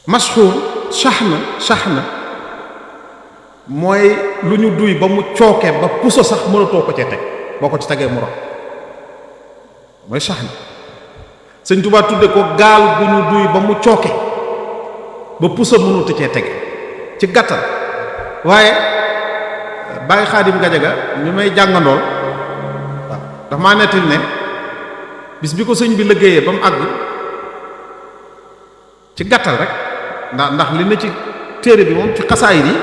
masxuur saxna mooy lu ñu duy ba mu cooke ba puso sax mënatoo ko cee teg boo ko ci tegee mu rot mooy saxna Sëñ Tuubaa tudde ko gaal bu ñu duy ba mu cooke ba puso mënatu cee teg ci gàttal. waaye Baye Xaadim Gajaga mi may jàngandool waaw dafa maa nettali ne bis bi ko sëñ bi liggéeyee ba mu àgg ci gàttal rek ndax li na ci téere bi moom ci xasaayid yi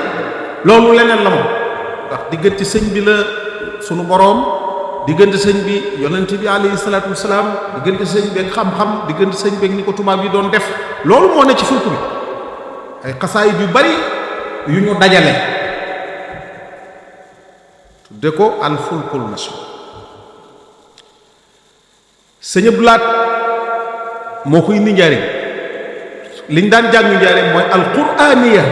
loolu leneen la moom ndax diggante sëñ bi la sunu boroom diggante sëñ bi yonent bi alayhi salaatu wasalaam diggante sëñ bi ak xam-xam diggante sëñ bi ak ni ko tubaab yi doon def loolu moo ne ci fulku bi ay xasaayid yu bari yu ñu dajale tudde ko al fulkul mashhur sëñ Abdu Lahat moo koy indi njariñ liñ daan jàng njariñ mooy al qur'aniya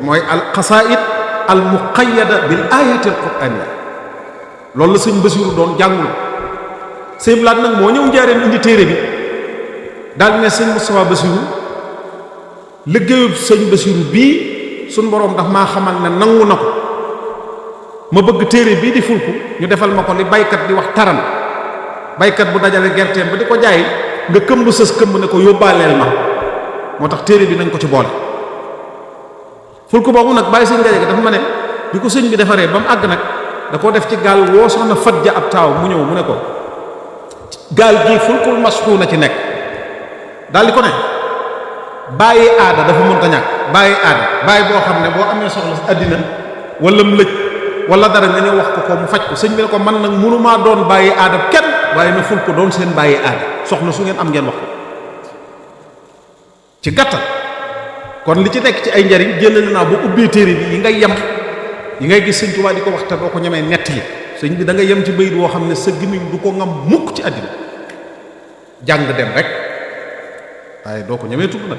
mooy al qasaid al muqayyada bil ayati al qur'aniya loolu la sëñ Basiru doon jàngul sëñ Abdu Lahat nag moo ñëw njariñ indi téere bi daal ne sëñ Moustapha Basiru liggéeyub sëñ Basiru bii suñ boroom daf maa xamal ne nangu na ko ma bëgg téere bii di fulku ñu defal ma ko li baykat di wax taran baykat bu dajale gerteem ba di ko jaay nga këmb sës këmb ne ko yóbbaaleel ma moo tax téere bi nañ ko ci boole fulku boobu nag bàyyi sëñ Gajaga dafa ma ne bi ko sëñ bi defaree ba mu àgg nag da koo def ci gaal woo soxna Fadja ab taaw mu ñëw mu ne ko gaal gii fulkul masxuur na ci nekk daal di ko ne bàyyi aada dafa mënta ñàkk bàyyi aada bàyyi boo xam ne boo amee soxla si àddina wala mu lëj wala dara nga ñëw wax ko mu faj ko sëñ bi ne ko man nag mënumaa doon bàyyi aada kenn waaye na ful ko doon seen bàyyi aada soxla su ngeen am ngeen wax ko ci gàttal kon li ci nekk ci ay njariñ jëlale naa bu ubbee téere bi yi ngay yem yi ngay gis sëñ Tuubaa di ko wax te doo ko ñemee nettali sëñ bi da nga yem ci bayit woo xam ne sa gimiñ du ko ngam mukk ci àddina jàng dem rek waaye doo ko ñemee tudd nag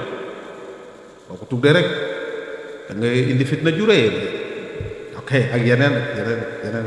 boo ko tuddee rek da ngay indi fitna ju rëy ok ak yeneen ak yeneen